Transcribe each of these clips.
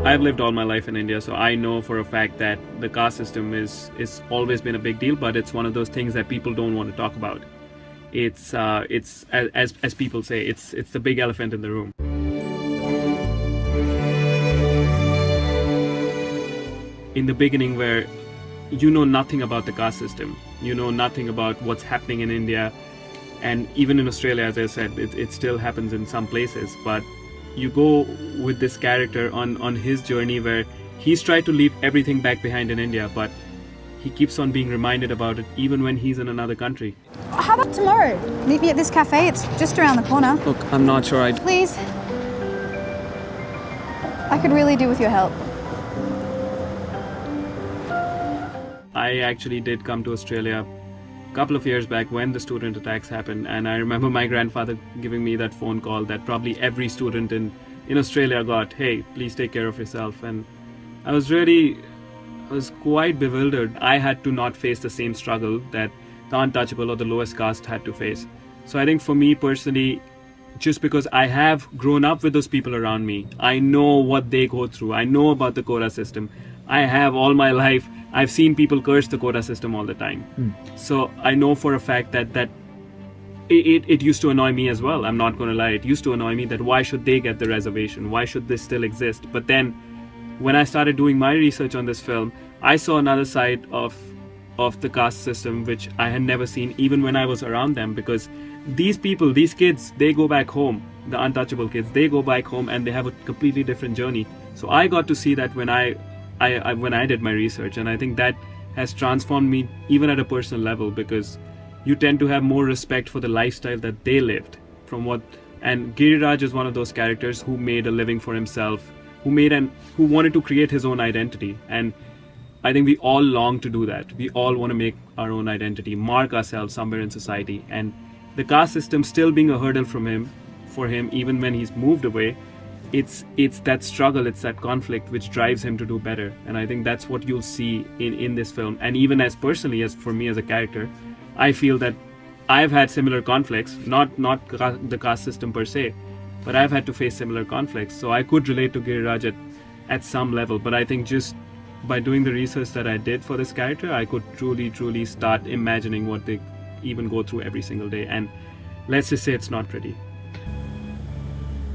I've lived all my life in India, so I know for a fact that the caste system is always been a big deal, but it's one of those things that people don't want to talk about. It's as people say, it's the big elephant in the room. In the beginning, where you know nothing about the caste system, you know nothing about what's happening in India, and even in Australia, as I said, it still happens in some places, but you go with this character on his journey where he's tried to leave everything back behind in India, but he keeps on being reminded about it even when he's in another country. How about tomorrow? Meet me at this cafe, it's just around the corner. Look, I'm not sure I'd... Please. I could really do with your help. I actually did come to Australia a couple of years back when the student attacks happened, and I remember my grandfather giving me that phone call that probably every student in Australia got, hey, please take care of yourself. And I was quite bewildered. I had to not face the same struggle that the untouchable or the lowest caste had to face. So I think for me personally, just because I have grown up with those people around me, I know what they go through, I know about the quota system. I have all my life, I've seen people curse the quota system all the time. So I know for a fact that it used to annoy me as well. I'm not going to lie, it used to annoy me that why should they get the reservation? Why should this still exist? But then when I started doing my research on this film, I saw another side of the caste system which I had never seen even when I was around them, because these people, these kids, they go back home, the untouchable kids, they go back home and they have a completely different journey. So I got to see that when I did my research, and I think that has transformed me even at a personal level, because you tend to have more respect for the lifestyle that they lived and Giriraj is one of those characters who made a living for himself, who wanted to create his own identity, and I think we all long to do that. We all want to make our own identity, mark ourselves somewhere in society, and the caste system still being a hurdle for him even when he's moved away, it's that struggle, it's that conflict which drives him to do better. And I think that's what you'll see in this film. And even as personally, as for me as a character, I feel that I've had similar conflicts, not the caste system per se, but I've had to face similar conflicts. So I could relate to Giriraj at some level, but I think just by doing the research that I did for this character, I could truly start imagining what they even go through every single day. And let's just say it's not pretty.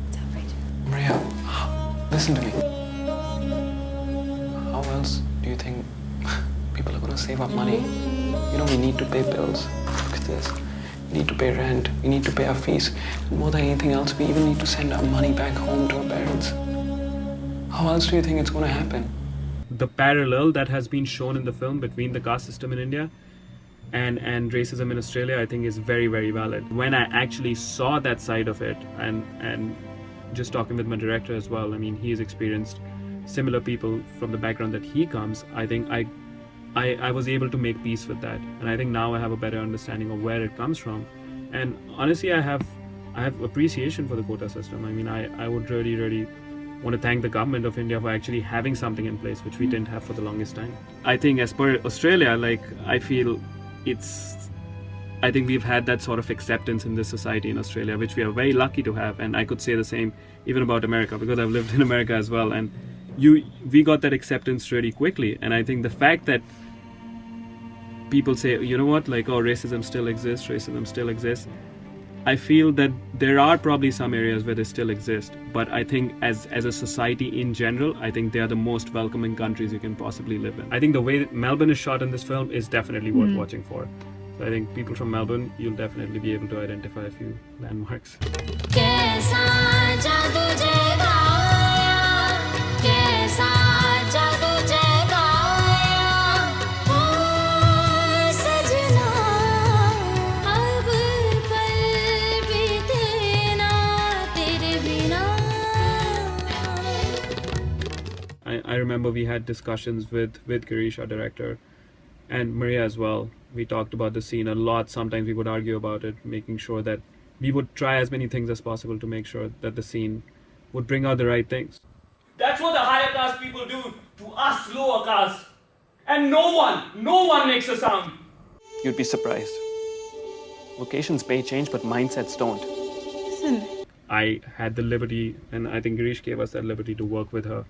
It's outrageous. Maria, listen to me. How else do you think people are going to save up money? You know, we need to pay bills. Look at this. We need to pay rent. We need to pay our fees. And more than anything else, we even need to send our money back home to our parents. How else do you think it's going to happen? The parallel that has been shown in the film between the caste system in India and racism in Australia, I think is very, very valid. When I actually saw that side of it, and just talking with my director as well, I mean, he's experienced similar people from the background that he comes, I think I was able to make peace with that. And I think now I have a better understanding of where it comes from. And honestly, I have appreciation for the quota system. I mean, I would really want to thank the government of India for actually having something in place which we didn't have for the longest time. I think as per Australia, I feel I think we've had that sort of acceptance in this society in Australia, which we are very lucky to have. And I could say the same even about America, because I've lived in America as well. And we got that acceptance really quickly. And I think the fact that people say, you know what, racism still exists. I feel that there are probably some areas where they still exist, but I think as a society in general, I think they are the most welcoming countries you can possibly live in. I think the way that Melbourne is shot in this film is definitely worth watching for. So I think people from Melbourne, you'll definitely be able to identify a few landmarks. I remember we had discussions with Girish, our director, and Maria as well. We talked about the scene a lot. Sometimes we would argue about it, making sure that we would try as many things as possible to make sure that the scene would bring out the right things. That's what the higher caste people do to us lower caste. And no one makes a sound. You'd be surprised. Locations may change, but mindsets don't. Listen. I had the liberty, and I think Girish gave us that liberty to work with her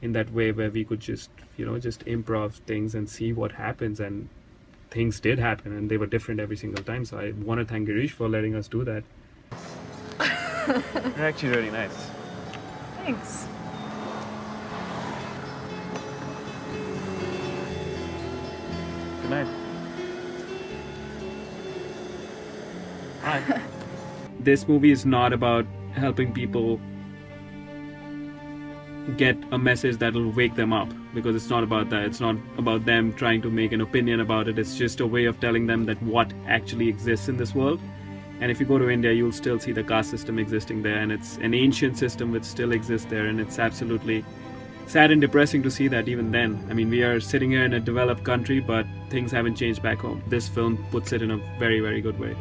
in that way where we could just just improv things and see what happens, and things did happen and they were different every single time. So I want to thank Girish for letting us do that. You're actually really nice. Thanks. Good night. Hi. This movie is not about helping people get a message that will wake them up, because it's not about that. It's not about them trying to make an opinion about it. It's just a way of telling them that what actually exists in this world. And if you go to India, you'll still see the caste system existing there, and it's an ancient system which still exists there, and it's absolutely sad and depressing to see that even then. I mean, we are sitting here in a developed country, but things haven't changed back home. This film puts it in a very, very good way.